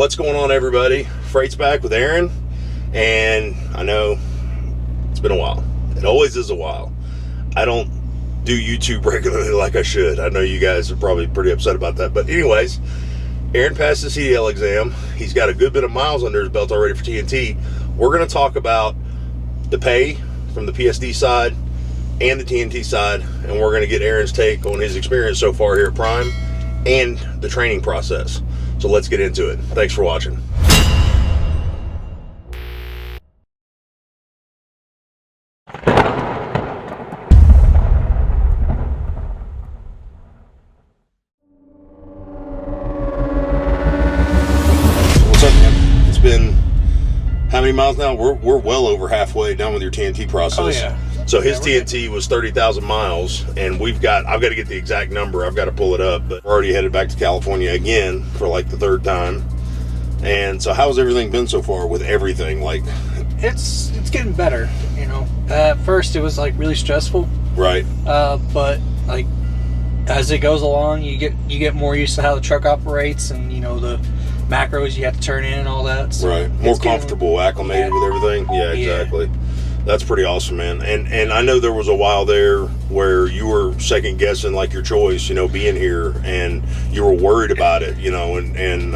What's going on, everybody? Freight's back with Aaron, and I know it's been a while. It always is a while. I don't do YouTube regularly like I should. I know you guys are probably pretty upset about that, but anyways, Aaron passed the CDL exam. He's got a good bit of miles under his belt already for TNT. We're going to talk about the pay from the PSD side and the TNT side, and we're going to get Aaron's take on his experience so far here at Prime and the training process. So let's get into it. Thanks for watching. What's up, man? It's been how many miles now? We're well over halfway done with your TNT process. Oh yeah. So his TNT was 30,000 miles, and I've got to get the exact number. I've got to pull it up, but we're already headed back to California again for like the third time. And so how's everything been so far with everything? Like, it's getting better, you know. At first it was like really stressful. Right. But like as it goes along, you get more used to how the truck operates, and you know the macros you have to turn in and all that. So right. More comfortable, acclimated with everything. Yeah, exactly. Yeah. That's pretty awesome, man. And I know there was a while there where you were second guessing like your choice, you know, being here, and you were worried about it, you know, and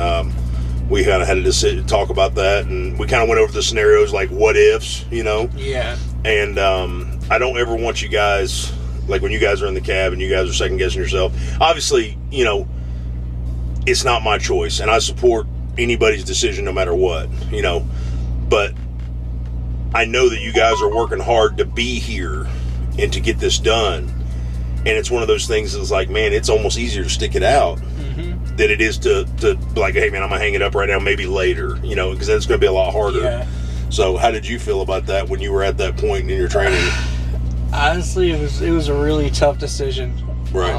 we kind of had to talk about that, and we kind of went over the scenarios like what ifs, you know. Yeah. And I don't ever want you guys, like when you guys are in the cab and you guys are second guessing yourself. Obviously, you know, it's not my choice, and I support anybody's decision no matter what, you know, but I know that you guys are working hard to be here and to get this done. And it's one of those things that's like, man, it's almost easier to stick it out than it is to be like, hey, man, I'm going to hang it up right now, maybe later, you know, because then it's going to be a lot harder. Yeah. So how did you feel about that when you were at that point in your training? Honestly, it was a really tough decision. Right.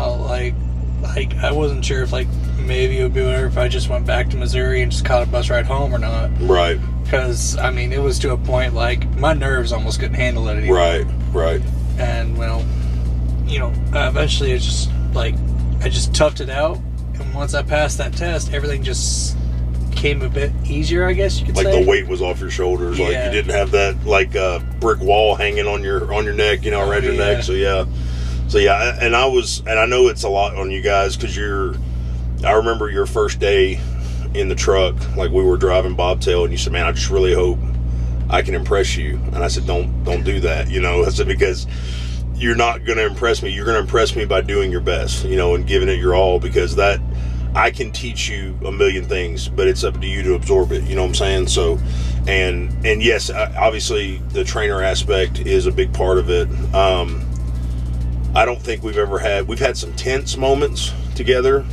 Like I wasn't sure if like maybe it would be better if I just went back to Missouri and just caught a bus ride home or not. Right. Because, I mean, it was to a point, like, my nerves almost couldn't handle it anymore. Right. And, well, you know, eventually it's just, like, I just toughed it out. And once I passed that test, everything just came a bit easier, I guess you could say. Like the weight was off your shoulders. Yeah. Like, you didn't have that, like, brick wall hanging on your neck, you know, around your neck. So, yeah. And I know it's a lot on you guys because I remember your first day in the truck, like we were driving bobtail, and you said, man, I just really hope I can impress you. And I said, don't do that, you know. I said, because you're not going to impress me. You're going to impress me by doing your best, you know, and giving it your all, because that I can teach you a million things, but it's up to you to absorb it, you know what I'm saying? So and yes, obviously the trainer aspect is a big part of it. I don't think we've had some tense moments together.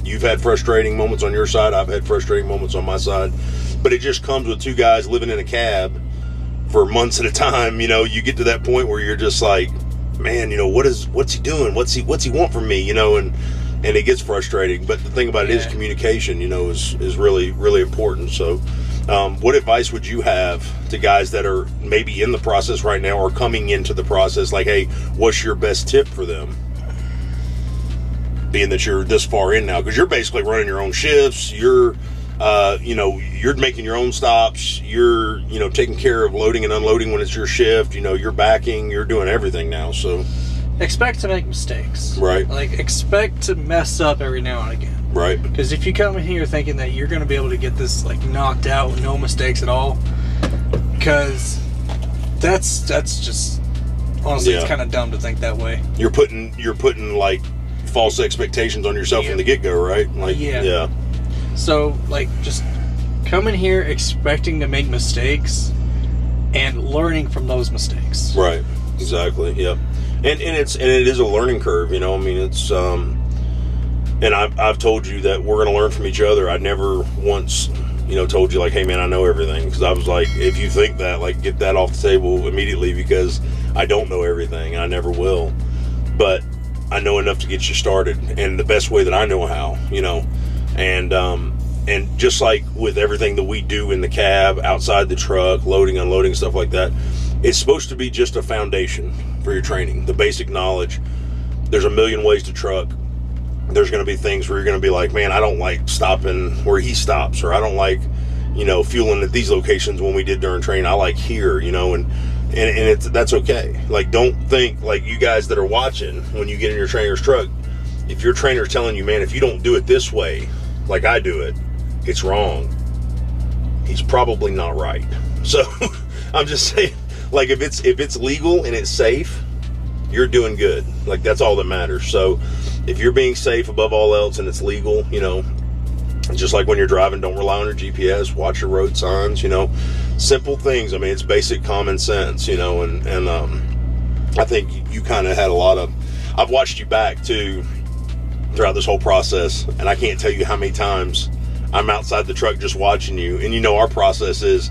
You've had frustrating moments on your side. I've had frustrating moments on my side, but it just comes with two guys living in a cab for months at a time. You know, you get to that point where you're just like, man, you know, what's he doing? What's he want from me? You know, and it gets frustrating. But the thing about it is communication, you know, is really, really important. So, what advice would you have to guys that are maybe in the process right now or coming into the process? Like, hey, what's your best tip for them? Being that you're this far in now, because you're basically running your own shifts, you're making your own stops, you're, you know, taking care of loading and unloading when it's your shift, you know, you're backing, you're doing everything now. So expect to make mistakes. Right. Like, expect to mess up every now and again. Right. Because if you come in here thinking that you're going to be able to get this like knocked out with no mistakes at all, because that's just honestly, it's kind of dumb to think that way. You're putting like false expectations on yourself from the get-go, right? Like, yeah. So, like, just come in here expecting to make mistakes and learning from those mistakes. Right. Exactly. Yep. And it is a learning curve, you know. I mean, it's and I've told you that we're going to learn from each other. I never once, you know, told you like, hey man, I know everything, because I was like, if you think that, like, get that off the table immediately, because I don't know everything and I never will. But I know enough to get you started, and the best way that I know how, you know. And just like with everything that we do in the cab, outside the truck, loading, unloading, stuff like that, it's supposed to be just a foundation for your training, the basic knowledge. There's a million ways to truck. there's going to be things where you're going to be like, man, I don't like stopping where he stops, or I don't like, fueling at these locations when we did during training. I like here, and that's okay. Like, don't think, like, you guys that are watching, when you get in your trainer's truck, if your trainer's telling you, man, if you don't do it this way, like I do it, it's wrong, he's probably not right. So I'm just saying, like, if it's legal and it's safe, you're doing good. Like, that's all that matters. So if you're being safe above all else and it's legal, just like when you're driving, don't rely on your GPS, watch your road signs, simple things. I mean, it's basic common sense, and I think you kind of had a lot of, I've watched you back too throughout this whole process, and I can't tell you how many times I'm outside the truck just watching you. And our process is,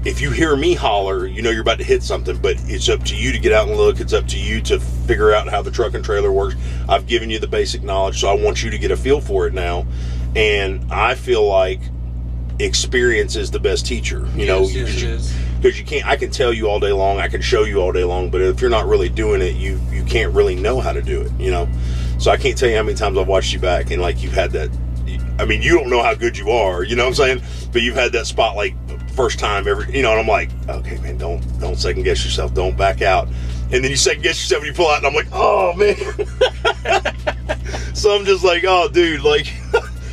if you hear me holler, you're about to hit something, but it's up to you to get out and look. It's up to you to figure out how the truck and trailer works. I've given you the basic knowledge, so I want you to get a feel for it now. And I feel like experience is the best teacher, Yes, it is. Because I can tell you all day long, I can show you all day long, but if you're not really doing it, you can't really know how to do it, So I can't tell you how many times I've watched you back, and like, you've had that, I mean, you don't know how good you are, you know what I'm saying? But you've had that spot, like, first time ever, and I'm like, okay, man, don't second guess yourself, don't back out. And then you second guess yourself and you pull out, and I'm like, oh man. So I'm just like, oh dude, like,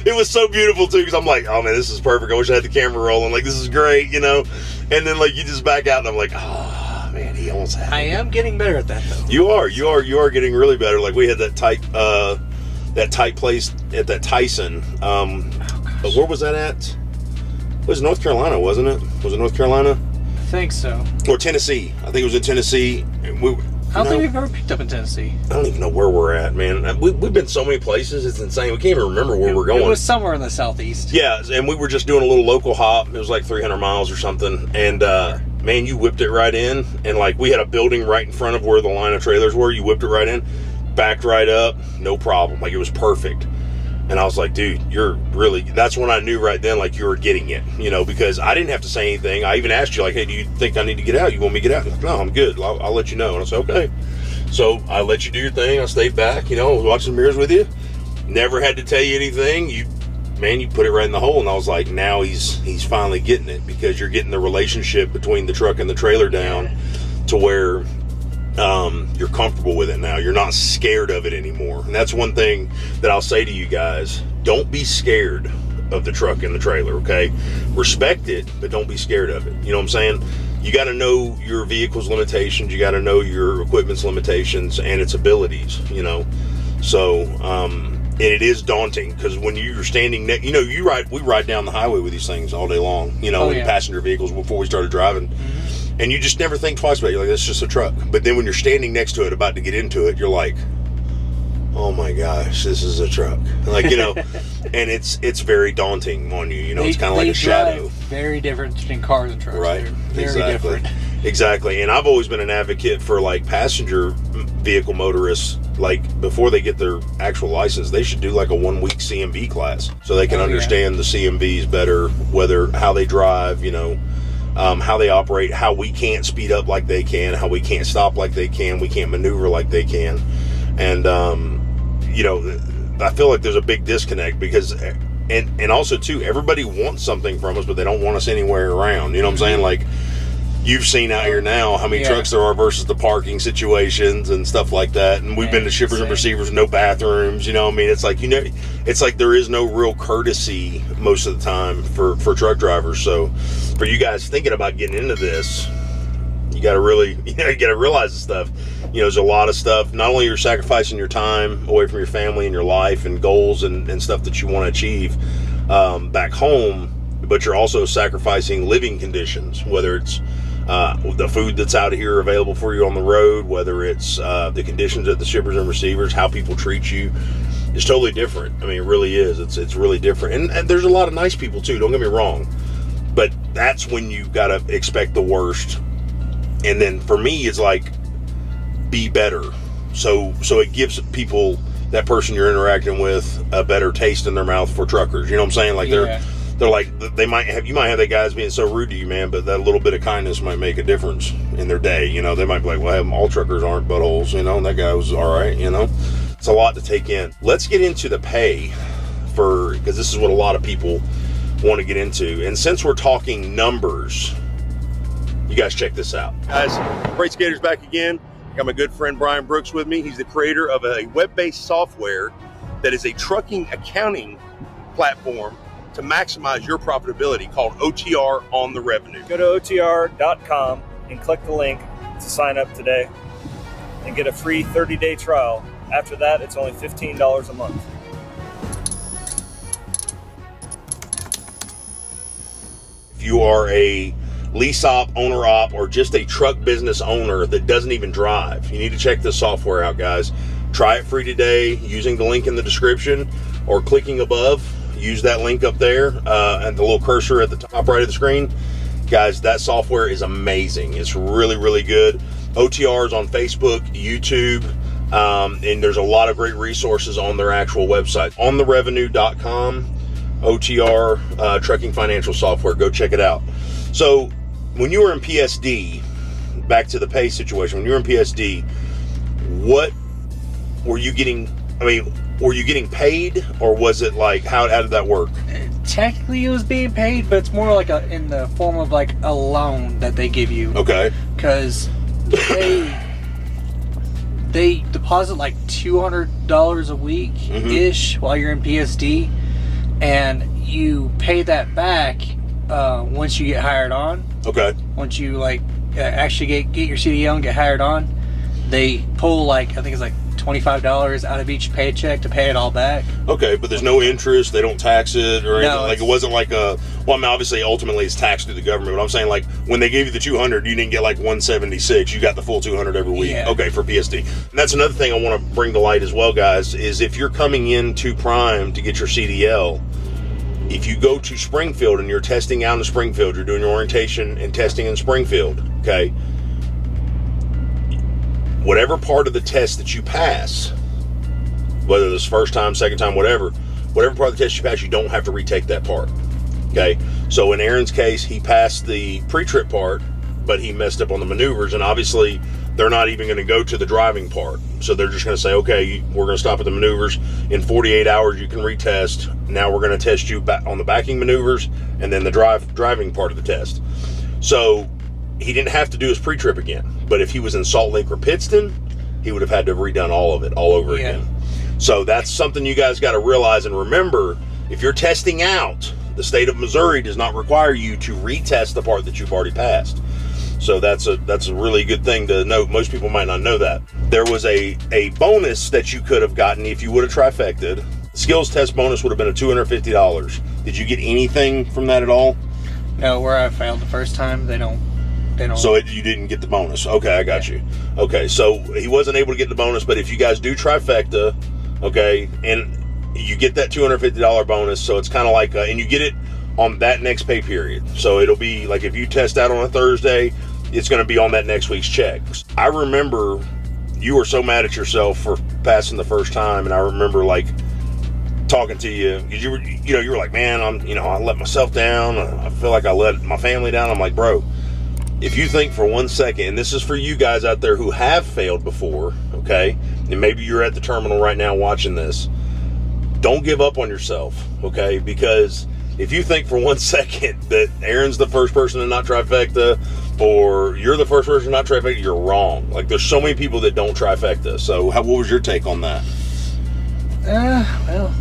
it was so beautiful too, because I'm like, oh man, this is perfect. I wish I had the camera rolling, like, this is great, And then, like, you just back out, and I'm like, oh man, he almost had it. I am getting better at that though. You are getting really better. Like, we had that tight place at that Tyson. But where was that at? It was North Carolina, wasn't it? Was it North Carolina? I think so. Or Tennessee. I think it was in Tennessee. I don't think we've ever picked up in Tennessee. I don't even know where we're at, man. We've been so many places, it's insane. We can't even remember where we're going. It was somewhere in the southeast. Yeah, and we were just doing a little local hop. It was like 300 miles or something. And, man, you whipped it right in. And, like, we had a building right in front of where the line of trailers were. You whipped it right in, backed right up, no problem. Like, it was perfect. And I was like, dude, that's when I knew right then, like, you were getting it, because I didn't have to say anything. I even asked you, like, hey, do you think I need to get out? You want me to get out? Like, no, I'm good. I'll let you know. And I said, okay. So I let you do your thing. I stayed back, I was watching the mirrors with you. Never had to tell you anything. You put it right in the hole. And I was like, now he's finally getting it, because you're getting the relationship between the truck and the trailer down to where you're comfortable with it now. You're not scared of it anymore. And that's one thing that I'll say to you guys. Don't be scared of the truck and the trailer, okay? Respect it, but don't be scared of it. You know what I'm saying? You got to know your vehicle's limitations. You got to know your equipment's limitations and its abilities, So, and it is daunting, because when you're standing next, we ride down the highway with these things all day long, in passenger vehicles before we started driving. Mm-hmm. And you just never think twice about it. You're like, that's just a truck. But then when you're standing next to it, about to get into it, you're like, oh my gosh, this is a truck. Like, and it's very daunting on you. It's kind of like a shadow. Very different between cars and trucks. Right. They're very different. Exactly. And I've always been an advocate for, like, passenger vehicle motorists, like, before they get their actual license, they should do like a 1-week CMV class, so they can understand the CMVs better, how they drive, how they operate, how we can't speed up like they can, how we can't stop like they can, we can't maneuver like they can. And I feel like there's a big disconnect, because and also too, everybody wants something from us, but they don't want us anywhere around. You know what I'm saying? Like, you've seen out here now how many trucks there are versus the parking situations and stuff like that. And we've been to shippers and receivers, no bathrooms, I mean, it's like, it's like there is no real courtesy most of the time for truck drivers. So for you guys thinking about getting into this, you got to really, you got to realize the stuff. There's a lot of stuff. Not only you're sacrificing your time away from your family and your life and goals and stuff that you want to achieve back home, but you're also sacrificing living conditions, whether it's the food that's out here available for you on the road, whether it's the conditions at the shippers and receivers, how people treat you. It's totally different. I mean, it really is. It's really different. And there's a lot of nice people too, don't get me wrong. But that's when you got to expect the worst. And then for me, it's like, be better. So it gives people, that person you're interacting with, a better taste in their mouth for truckers. You know what I'm saying? Like, they're like, you might have that guys being so rude to you, man, but that little bit of kindness might make a difference in their day. They might be like, well, all truckers aren't buttholes, and that guy was all right, It's a lot to take in. Let's get into the pay because this is what a lot of people want to get into. And since we're talking numbers, you guys check this out. Guys, Freight Skaters back again. I got my good friend Brian Brooks with me. He's the creator of a web-based software that is a trucking accounting platform to maximize your profitability called OTR on the revenue. Go to OTR.com and click the link to sign up today and get a free 30-day trial. After that, it's only $15 a month. If you are a lease op, owner op, or just a truck business owner that doesn't even drive, you need to check this software out, guys. Try it free today using the link in the description or clicking above. Use that link up there and the little cursor at the top right of the screen. Guys, that software is amazing. It's really, really good. OTR is on Facebook, YouTube, and there's a lot of great resources on their actual website. OnTheRevenue.com, OTR trucking financial software. Go check it out. So when you were in PSD, back to the pay situation, when you were in PSD, what were you getting? I mean, were you getting paid, or was it like, how did that work? Technically, it was being paid, but it's more like in the form of like a loan that they give you. Okay. Because they deposit like $200 a week ish while you're in PSD, and you pay that back once you get hired on. Okay. Once you like actually get your CDL and get hired on, they pull like, I think it's like $25 out of each paycheck to pay it all back. Okay, but there's no interest. They don't tax it or anything. Like, it wasn't like a, well, I mean, obviously ultimately it's taxed through the government, but I'm saying like when they gave you the 200, you didn't get like 176. You got the full 200 every week. Yeah. Okay, for PSD. And that's another thing I want to bring to light as well, guys, is if you're coming into Prime to get your CDL, if you go to Springfield and you're testing out in Springfield, you're doing your orientation and testing in Springfield, okay, whatever part of the test that you pass, whether it's first time, second time, whatever part of the test you pass, you don't have to retake that part, okay? So in Aaron's case, he passed the pre-trip part, but he messed up on the maneuvers, and obviously they're not even going to go to the driving part. So they're just going to say, okay, we're going to stop at the maneuvers. In 48 hours, you can retest. Now we're going to test you back on the backing maneuvers and then the driving part of the test. So he didn't have to do his pre-trip again. But if he was in Salt Lake or Pittston, he would have had to have redone all of it all over again. So that's something you guys got to realize and remember. If you're testing out, the state of Missouri does not require you to retest the part that you've already passed. So that's a really good thing to note. Most people might not know that. There was a bonus that you could have gotten if you would have trifected. Skills test bonus would have been a $250. Did you get anything from that at all? No, where I failed the first time, they don't. So you didn't get the bonus. Okay, I got you. Okay, so he wasn't able to get the bonus, but if you guys do trifecta, okay, and you get that $250 bonus, so it's kind of like, and you get it on that next pay period. So it'll be like if you test out on a Thursday, it's going to be on that next week's check. I remember you were so mad at yourself for passing the first time, and I remember like talking to you because you were like, man, I let myself down. I feel like I let my family down. I'm like, bro, if you think for 1 second, and this is for you guys out there who have failed before, okay, and maybe you're at the terminal right now watching this, don't give up on yourself, okay, because if you think for 1 second that Aaron's the first person to not trifecta or you're the first person to not trifecta, you're wrong. Like, there's so many people that don't trifecta. So what was your take on that? Well,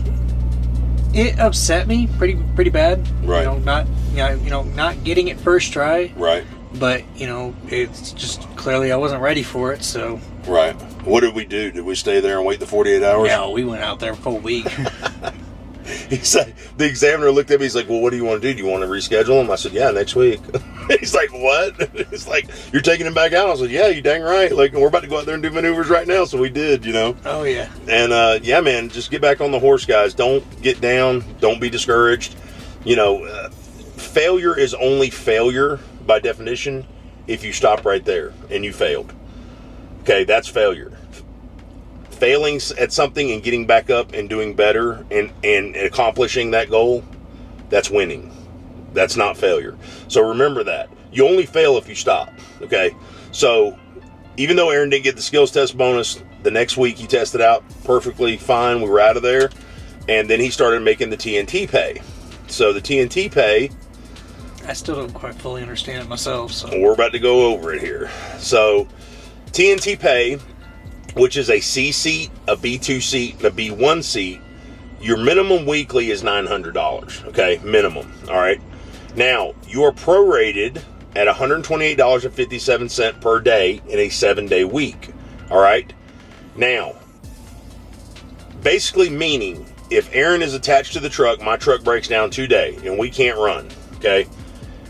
it upset me pretty bad. Right. Not getting it first try. Right. But, it's just clearly I wasn't ready for it, so. Right. What did we do? Did we stay there and wait the 48 hours? No, we went out there for a week. He said, the examiner looked at me, he's like, well, what do you want to do? Do you want to reschedule him? I said, yeah, next week. He's like, what? He's like, you're taking him back out? I was like, yeah, you dang right. Like, we're about to go out there and do maneuvers right now. So we did, Oh, yeah. And, yeah, man, just get back on the horse, guys. Don't get down. Don't be discouraged. Failure is only failure by definition if you stop right there and you failed. Okay, that's failure. Failing at something and getting back up and doing better and accomplishing that goal, that's winning. That's not failure. So remember that. You only fail if you stop, okay? So even though Aaron didn't get the skills test bonus, the next week he tested out perfectly fine. We were out of there. And then he started making the TNT pay. So the TNT pay, I still don't quite fully understand it myself. So we're about to go over it here. So TNT pay, which is a C seat, a B2 seat, and a B1 seat, your minimum weekly is $900. Okay, minimum. All right. Now, you are prorated at $128.57 per day in a 7-day week. All right. Now, basically meaning, if Aaron is attached to the truck, my truck breaks down today and we can't run. Okay.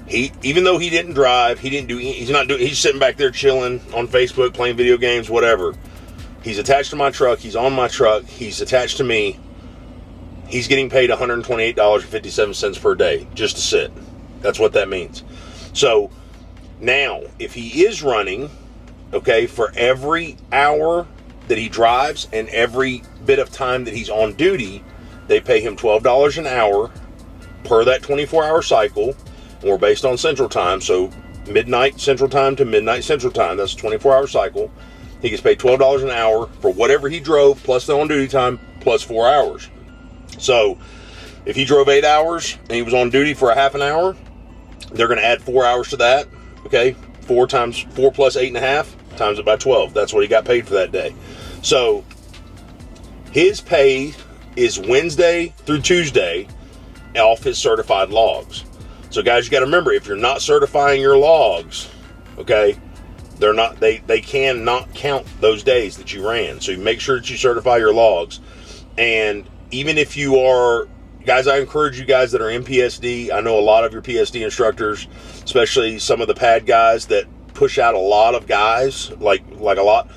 Even though he didn't drive, he's sitting back there chilling on Facebook, playing video games, whatever. He's attached to my truck. He's on my truck. He's attached to me. He's getting paid $128.57 per day just to sit. That's what that means. So now, if he is running, okay, for every hour that he drives and every bit of time that he's on duty, they pay him $12 an hour per that 24-hour cycle. And we're based on Central Time, so midnight Central Time to midnight Central Time. That's a 24-hour cycle. He gets paid $12 an hour for whatever he drove, plus the on-duty time, plus 4 hours. So if he drove 8 hours and he was on duty for a half an hour, they're going to add 4 hours to that. Okay, 4 plus 8.5 times it by 12. That's what he got paid for that day. So his pay is Wednesday through Tuesday off his certified logs. So guys, you got to remember, if you're not certifying your logs, okay, they cannot count those days that you ran. So you make sure that you certify your logs. And even if you are, guys, I encourage you guys that are in PSD. I know a lot of your PSD instructors, especially some of the pad guys that push out a lot of guys, like a lot.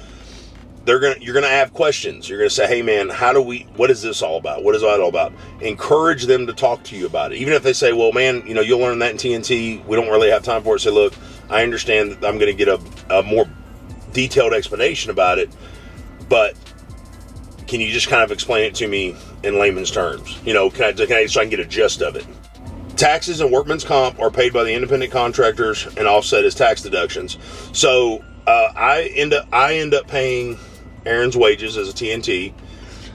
You're gonna have questions. You're gonna say, hey man, what is this all about? What is that all about? Encourage them to talk to you about it. Even if they say, well man, you'll learn that in TNT. We don't really have time for it. Say, look, I understand that I'm gonna get a more detailed explanation about it, but can you just kind of explain it to me in layman's terms? So I can get a gist of it. Taxes and workman's comp are paid by the independent contractors and offset as tax deductions. So I end up paying Aaron's wages as a TNT.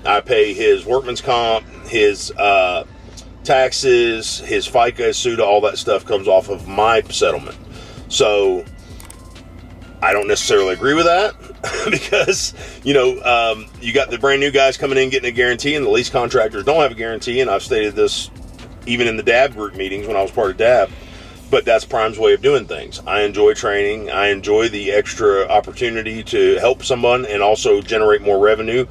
I pay his workman's comp, his taxes, his FICA, SUDA, all that stuff comes off of my settlement. So I don't necessarily agree with that because, you got the brand new guys coming in getting a guarantee, and the lease contractors don't have a guarantee. And I've stated this even in the DAB group meetings when I was part of DAB. But that's Prime's way of doing things. I enjoy training. I enjoy the extra opportunity to help someone and also generate more revenue,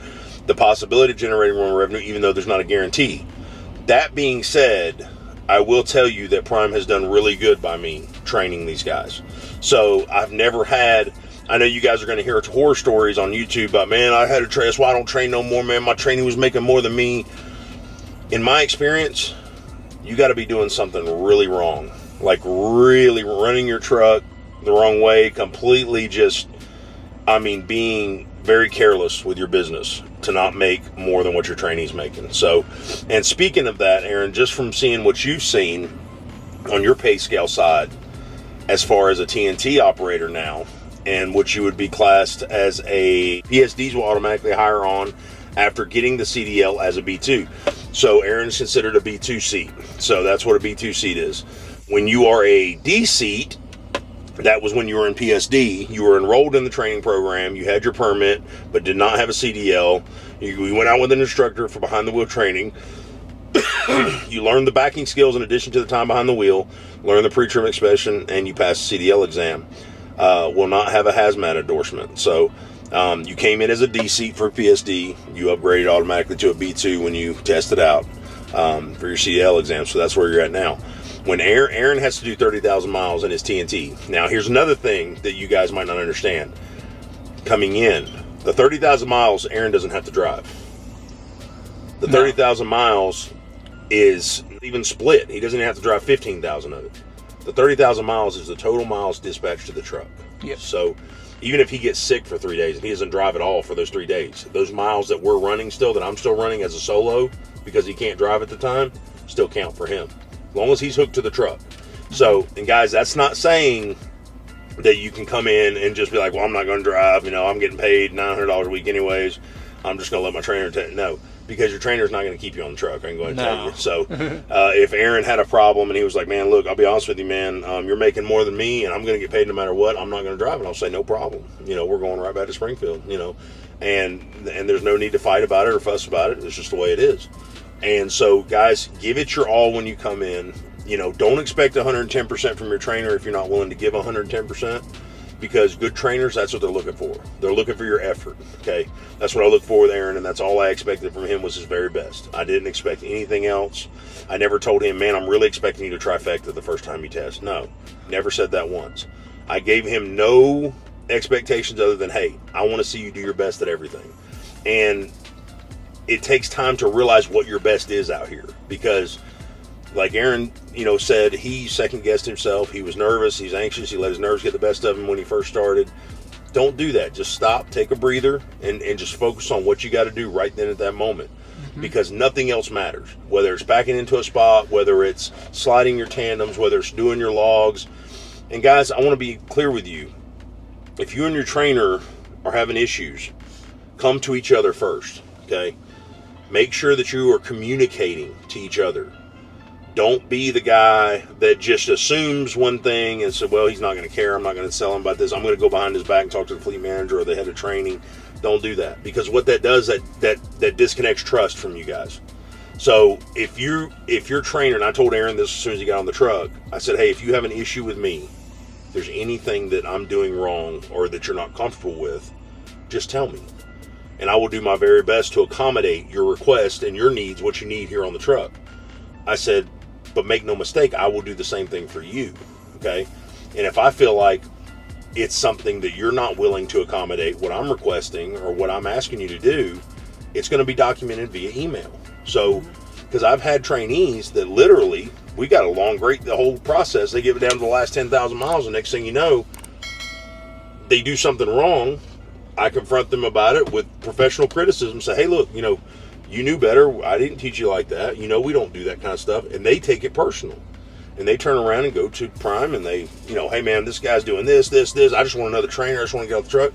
the possibility of generating more revenue, even though there's not a guarantee. That being said, I will tell you that Prime has done really good by me training these guys. So I've never had, I know you guys are going to hear horror stories on YouTube about, man, I had to train, that's why I don't train no more, man. My training was making more than me. In my experience, you got to be doing something really wrong. Like really running your truck the wrong way, completely being very careless with your business to not make more than what your trainee's making. So, and speaking of that, Aaron, just from seeing what you've seen on your pay scale side, as far as a TNT operator now, and what you would be classed as a PSDs will automatically hire on after getting the CDL as a B2. So Aaron's considered a B2 seat. So that's what a B2 seat is. When you are a D seat, that was when you were in PSD. You were enrolled in the training program. You had your permit, but did not have a CDL. You went out with an instructor for behind the wheel training. You learned the backing skills in addition to the time behind the wheel. Learned the pre-trip inspection, and you passed the CDL exam. Will not have a hazmat endorsement. So you came in as a D seat for PSD. You upgraded automatically to a B2 when you tested out for your CDL exam. So that's where you're at now. When Aaron has to do 30,000 miles in his TNT. Now, here's another thing that you guys might not understand. Coming in, the 30,000 miles, Aaron doesn't have to drive. The 30,000 miles is even split. He doesn't even have to drive 15,000 of it. The 30,000 miles is the total miles dispatched to the truck. Yep. So even if he gets sick for 3 days, if he doesn't drive at all for those 3 days, those miles that we're running still, that I'm still running as a solo because he can't drive at the time, still count for him. As long as he's hooked to the truck. So, and guys, that's not saying that you can come in and just be like, well, I'm not going to drive. I'm getting paid $900 a week anyways. I'm just going to let my trainer take. No, because your trainer's not going to keep you on the truck. I can go ahead and tell you. So if Aaron had a problem and he was like, man, look, I'll be honest with you, man, you're making more than me and I'm going to get paid no matter what. I'm not going to drive. And I'll say, no problem. We're going right back to Springfield, and there's no need to fight about it or fuss about it. It's just the way it is. And so, guys, give it your all when you come in. Don't expect 110% from your trainer if you're not willing to give 110%, because good trainers, that's what they're looking for. They're looking for your effort, okay? That's what I look for with Aaron, and that's all I expected from him was his very best. I didn't expect anything else. I never told him, man, I'm really expecting you to trifecta the first time you test. No, never said that once. I gave him no expectations other than, hey, I want to see you do your best at everything. And it takes time to realize what your best is out here, because like Aaron, said, he second-guessed himself. He was nervous. He's anxious. He let his nerves get the best of him when he first started. Don't do that. Just stop, take a breather, and just focus on what you got to do right then at that moment, because nothing else matters. Whether it's backing into a spot, whether it's sliding your tandems, whether it's doing your logs. And guys, I want to be clear with you. If you and your trainer are having issues, come to each other first, okay? Make sure that you are communicating to each other. Don't be the guy that just assumes one thing and said, well, he's not going to care. I'm not going to tell him about this. I'm going to go behind his back and talk to the fleet manager or the head of training. Don't do that, because what that does, that disconnects trust from you guys. So if your trainer, and I told Aaron this as soon as he got on the truck, I said, hey, if you have an issue with me, if there's anything that I'm doing wrong or that you're not comfortable with, just tell me. And I will do my very best to accommodate your request and your needs, what you need here on the truck. I said, but make no mistake, I will do the same thing for you, okay? And if I feel like it's something that you're not willing to accommodate what I'm requesting or what I'm asking you to do, it's going to be documented via email. So, because I've had trainees that literally, we got along great the whole process. They get it down to the last 10,000 miles, and next thing you know, they do something wrong. I confront them about it with professional criticism, say, hey, look, you knew better. I didn't teach you like that. We don't do that kind of stuff. And they take it personal. And they turn around and go to Prime and they, hey, man, this guy's doing this. I just want another trainer. I just want to get off the truck.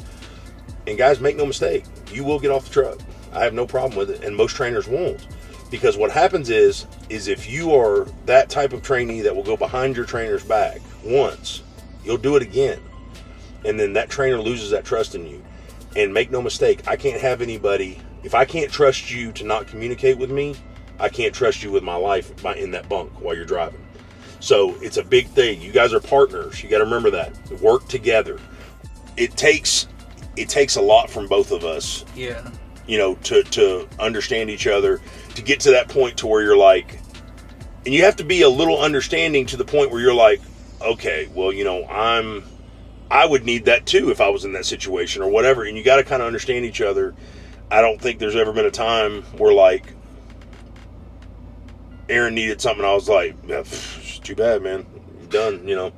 And guys, make no mistake. You will get off the truck. I have no problem with it. And most trainers won't. Because what happens is if you are that type of trainee that will go behind your trainer's back once, you'll do it again. And then that trainer loses that trust in you. And make no mistake, I can't have anybody... If I can't trust you to not communicate with me, I can't trust you with my life in that bunk while you're driving. So it's a big thing. You guys are partners. You got to remember that. Work together. It takes a lot from both of us. Yeah. To understand each other, to get to that point to where you're like, and you have to be a little understanding to the point where you're like, okay, well, I would need that too if I was in that situation or whatever. And you got to kind of understand each other. I don't think there's ever been a time where, like, Aaron needed something. I was like, it's too bad, man. You're done,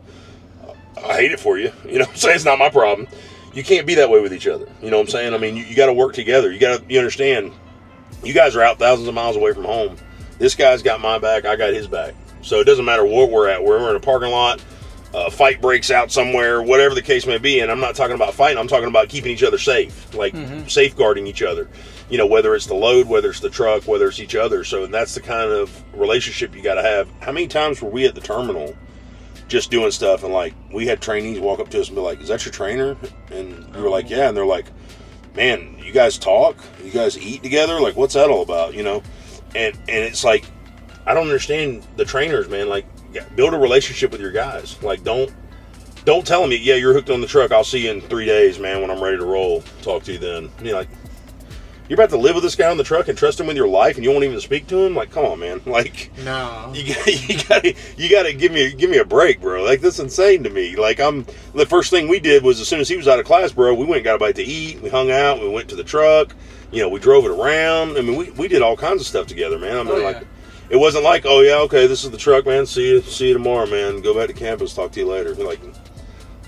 I hate it for you. I'm saying? It's not my problem. You can't be that way with each other. You know what I'm saying? I mean, you got to work together. You understand, you guys are out thousands of miles away from home. This guy's got my back. I got his back. So it doesn't matter what we're at. We're in a parking lot. Fight breaks out somewhere, whatever the case may be. And I'm not talking about fighting. I'm talking about keeping each other safe, like safeguarding each other. Whether it's the load, whether it's the truck, whether it's each other. So that's the kind of relationship you got to have. How many times were we at the terminal just doing stuff, and like we had trainees walk up to us and be like, "Is that your trainer?" And we were like, "Yeah." And they're like, "Man, you guys talk? You guys eat together? Like, what's that all about?" And it's like, I don't understand the trainers, man. Like, build a relationship with your guys. Like, don't tell them, yeah, you're hooked on the truck. I'll see you in 3 days, man, when I'm ready to roll. Talk to you then. Like, you're about to live with this guy on the truck and trust him with your life, and you won't even speak to him? Like, come on, man. Like, no. You gotta give me a break, bro. Like, that's insane to me. Like, the first thing we did was, as soon as he was out of class, bro, we went and got a bite to eat. We hung out. We went to the truck. We drove it around. I mean, we did all kinds of stuff together, man. I mean, like, it wasn't like, oh yeah, okay, this is the truck, man. See you tomorrow, man. Go back to campus. Talk to you later. Like,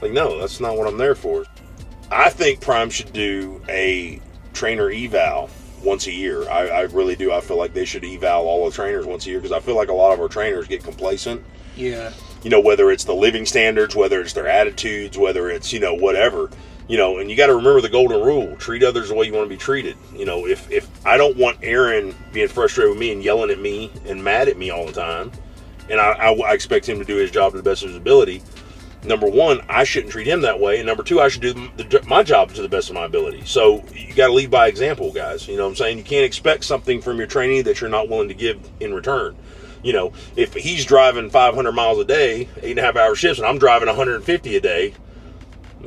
no, that's not what I'm there for. I think Prime should do a trainer eval once a year. I really do. I feel like they should eval all the trainers once a year, because I feel like a lot of our trainers get complacent. Yeah. whether it's the living standards, whether it's their attitudes, whether it's, whatever, and you got to remember the golden rule: treat others the way you want to be treated. If I don't want Aaron being frustrated with me and yelling at me and mad at me all the time, and I expect him to do his job to the best of his ability, number one, I shouldn't treat him that way, and number two, I should do my job to the best of my ability. So you got to lead by example, guys. You know what I'm saying? You can't expect something from your trainee that you're not willing to give in return. If he's driving 500 miles a day, 8.5-hour shifts, and I'm driving 150 a day,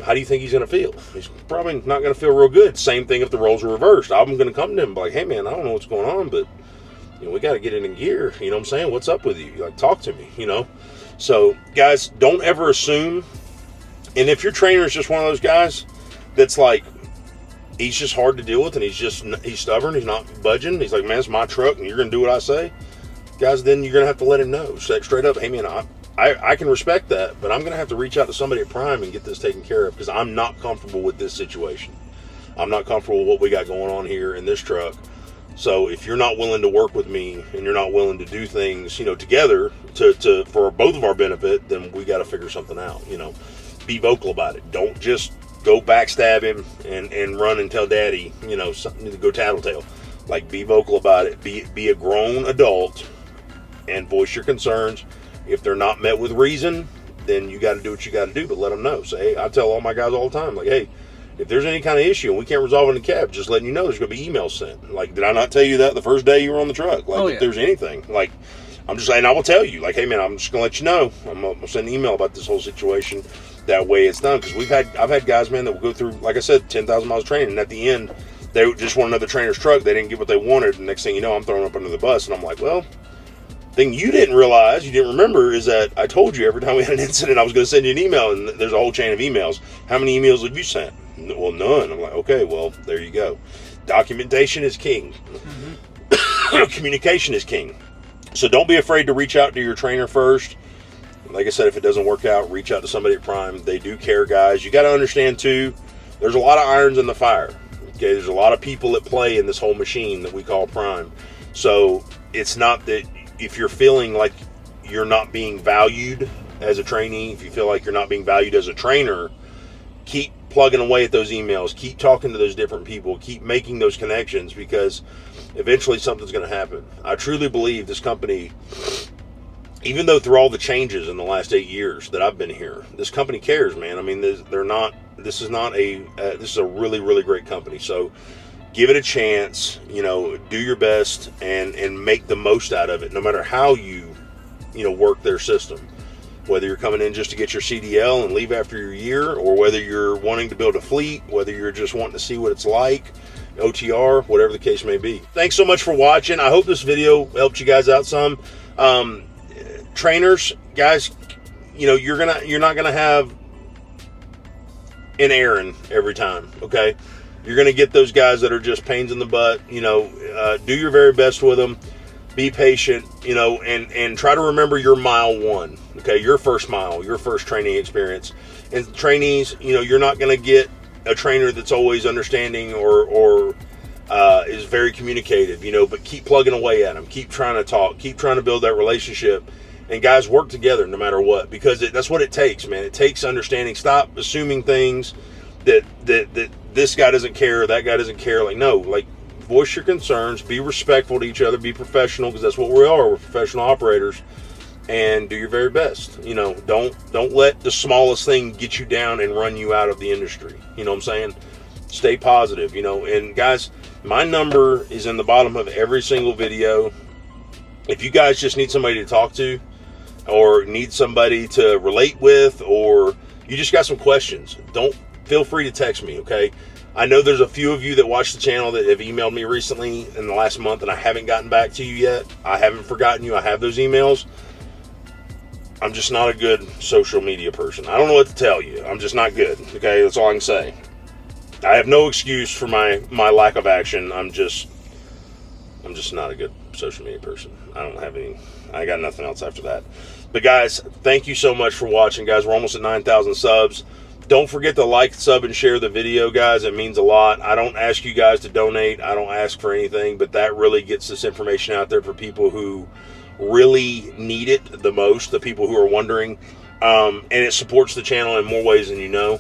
how do you think he's going to feel? He's probably not going to feel real good. Same thing if the roles are reversed. I'm going to come to him and be like, hey, man, I don't know what's going on, but we got to get it in gear. You know what I'm saying? What's up with you? Like, talk to me, So, guys, don't ever assume. And if your trainer is just one of those guys that's like, he's just hard to deal with, and he's stubborn, he's not budging, he's like, man, it's my truck, and you're going to do what I say, guys, then you're going to have to let him know. Say straight up, hey, man, I can respect that, but I'm going to have to reach out to somebody at Prime and get this taken care of, because I'm not comfortable with this situation. I'm not comfortable with what we got going on here in this truck. So if you're not willing to work with me, and you're not willing to do things, together to for both of our benefit, then we got to figure something out. Be vocal about it. Don't just go backstab him and run and tell daddy, something to go tattletale. Like, be vocal about it. Be a grown adult and voice your concerns. If they're not met with reason, then you got to do what you got to do, but let them know. Say, hey, I tell all my guys all the time, like, hey, if there's any kind of issue and we can't resolve it in the cab, just letting you know there's going to be emails sent. Like, did I not tell you that the first day you were on the truck? Like, if there's anything, like, I'm just saying, I will tell you, like, hey, man, I'm just going to let you know. I'm going to send an email about this whole situation. That way it's done. Because I've had guys, man, that will go through, like I said, 10,000 miles of training, and at the end, they just want another trainer's truck. They didn't get what they wanted. And next thing you know, I'm throwing up under the bus. And I'm like, well, thing you didn't realize, you didn't remember, is that I told you every time we had an incident, I was going to send you an email, and there's a whole chain of emails. How many emails have you sent? Well, none. I'm like, okay, well, there you go. Documentation is king. Mm-hmm. Communication is king. So don't be afraid to reach out to your trainer first. Like I said, if it doesn't work out, reach out to somebody at Prime. They do care, guys. You got to understand, too, there's a lot of irons in the fire. Okay, there's a lot of people at play in this whole machine that we call Prime. So it's not that if you're feeling like you're not being valued as a trainee, if you feel like you're not being valued as a trainer, keep plugging away at those emails. Keep talking to those different people. Keep making those connections, because eventually something's going to happen. I truly believe this company, even though through all the changes in the last 8 years that I've been here, this company cares, man. I mean, this is a really, really great company. So give it a chance, do your best and make the most out of it, no matter how you work their system. Whether you're coming in just to get your CDL and leave after your year, or whether you're wanting to build a fleet, whether you're just wanting to see what it's like, OTR, whatever the case may be. Thanks so much for watching. I hope this video helped you guys out some. Trainers, guys, you're not gonna have an Aaron every time, okay? You're gonna get those guys that are just pains in the butt. Do your very best with them. Be patient, and try to remember your mile one, okay? Your first mile, your first training experience. And trainees, you're not going to get a trainer that's always understanding or is very communicative, but keep plugging away at them. Keep trying to talk. Keep trying to build that relationship. And guys, work together no matter what, because that's what it takes, man. It takes understanding. Stop assuming things that this guy doesn't care, or that guy doesn't care. Like, no, like, voice your concerns, be respectful to each other, be professional, because that's what we are. We're professional operators, and do your very best. Don't let the smallest thing get you down and run you out of the industry. You know what I'm saying? Stay positive, and guys, my number is in the bottom of every single video. If you guys just need somebody to talk to, or need somebody to relate with, or you just got some questions, feel free to text me, okay? I know there's a few of you that watch the channel that have emailed me recently in the last month, and I haven't gotten back to you yet. I haven't forgotten you. I have those emails. I'm just not a good social media person. I don't know what to tell you. I'm just not good. Okay, that's all I can say. I have no excuse for my lack of action. I'm just not a good social media person. I got nothing else after that. But guys, thank you so much for watching, guys. We're almost at 9,000 subs. Don't forget to like, sub, and share the video, guys. It means a lot. I don't ask you guys to donate. I don't ask for anything, but that really gets this information out there for people who really need it the most, the people who are wondering. And it supports the channel in more ways than you know.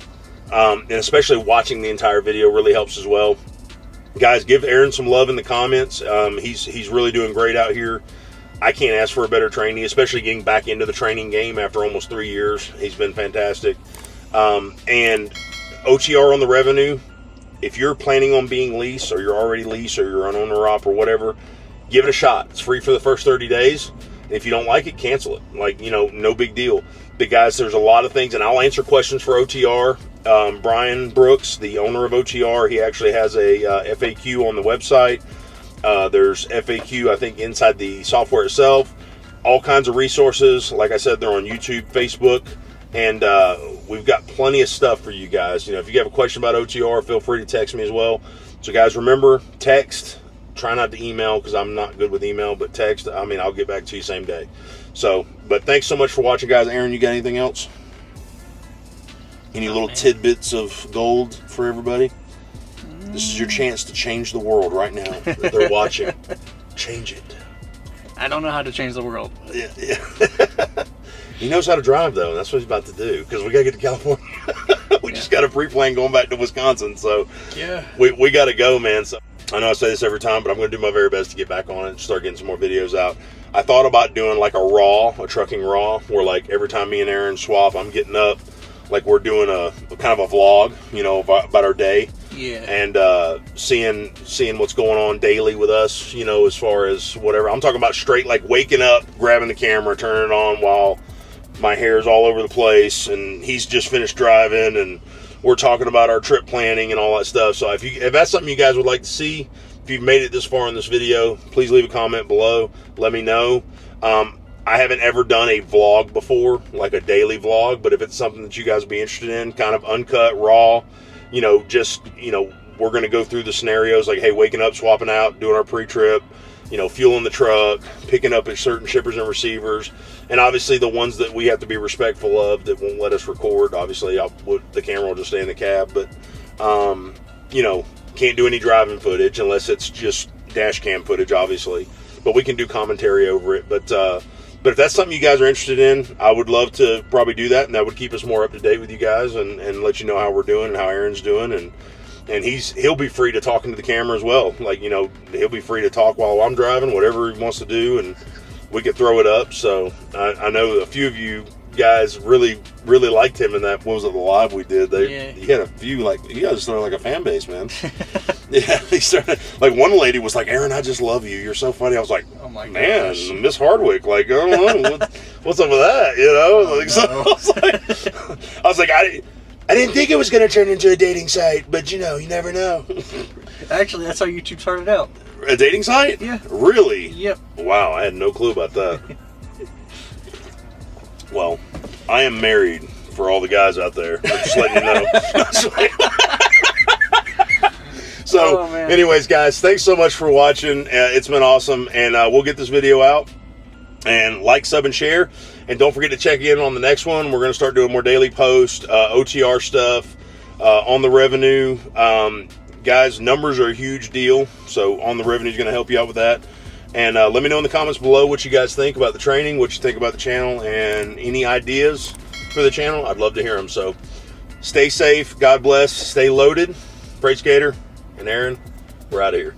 And especially watching the entire video really helps as well. Guys, give Aaron some love in the comments. He's really doing great out here. I can't ask for a better trainee, especially getting back into the training game after almost 3 years. He's been fantastic. And OTR on the revenue, if you're planning on being lease, or you're already lease, or you're an owner-op or whatever, give it a shot. It's free for the first 30 days. And if you don't like it, cancel it. Like, you know, no big deal. But guys, there's a lot of things, and I'll answer questions for OTR. Brian Brooks, the owner of OTR, he actually has a FAQ on the website. There's FAQ, I think, inside the software itself. All kinds of resources. Like I said, they're on YouTube, Facebook, and we've got plenty of stuff for you guys. You know, if you have a question about OTR, feel free to text me as well. So guys, remember, text. Try not to email, because I'm not good with email, but text. I mean, I'll get back to you same day. So, but thanks so much for watching, guys. Aaron, you got anything else? Any little tidbits of gold for everybody? This is your chance to change the world right now. That they're watching. Change it. I don't know how to change the world. Yeah. He knows how to drive, though. That's what he's about to do, because we got to get to California. We just got a pre-plan going back to Wisconsin, so yeah, we got to go, man. So I know I say this every time, but I'm going to do my very best to get back on it and start getting some more videos out. I thought about doing like a trucking raw, where like every time me and Aaron swap, I'm getting up, like we're doing a kind of a vlog, you know, about our day. Yeah. And seeing what's going on daily with us, you know, as far as whatever. I'm talking about straight, like waking up, grabbing the camera, turning it on while my hair's all over the place, and he's just finished driving, and we're talking about our trip planning and all that stuff. So if that's something you guys would like to see, if you've made it this far in this video, please leave a comment below. Let me know. I haven't ever done a vlog before, like a daily vlog, but if it's something that you guys would be interested in, kind of uncut, raw, you know, just, you know, we're going to go through the scenarios like, hey, waking up, swapping out, doing our pre-trip, you know, fueling the truck, picking up at certain shippers and receivers, and obviously the ones that we have to be respectful of that won't let us record. Obviously, the camera will just stay in the cab, but, you know, can't do any driving footage unless it's just dash cam footage, obviously, but we can do commentary over it. But if that's something you guys are interested in, I would love to probably do that, and that would keep us more up to date with you guys and let you know how we're doing and how Aaron's doing, and he'll be free to talk into the camera as well. Like, you know, he'll be free to talk while I'm driving, whatever he wants to do, and we could throw it up. So I know a few of you guys really liked him in that, what was it, the live we did? He had a few, like, you guys started like a fan base, man. Yeah, he started, like, one lady was like, Aaron, I just love you, you're so funny. I was like, oh my man, gosh. Miss Hardwick, like, I don't know, what's up with that, you know? Oh, like, no. So I was like, I didn't think it was going to turn into a dating site, but, you know, you never know. Actually, that's how YouTube started out. A dating site? Yeah. Really? Yep. Wow, I had no clue about that. Well, I am married, for all the guys out there. I'm just letting you know. So, anyways, guys, thanks so much for watching. It's been awesome, and we'll get this video out. And like, sub, and share. And don't forget to check in on the next one. We're going to start doing more daily posts, OTR stuff, on the revenue. Guys, numbers are a huge deal. So on the revenue is going to help you out with that. And let me know in the comments below what you guys think about the training, what you think about the channel, and any ideas for the channel. I'd love to hear them. So stay safe. God bless. Stay loaded. Freight Skater and Aaron, we're out of here.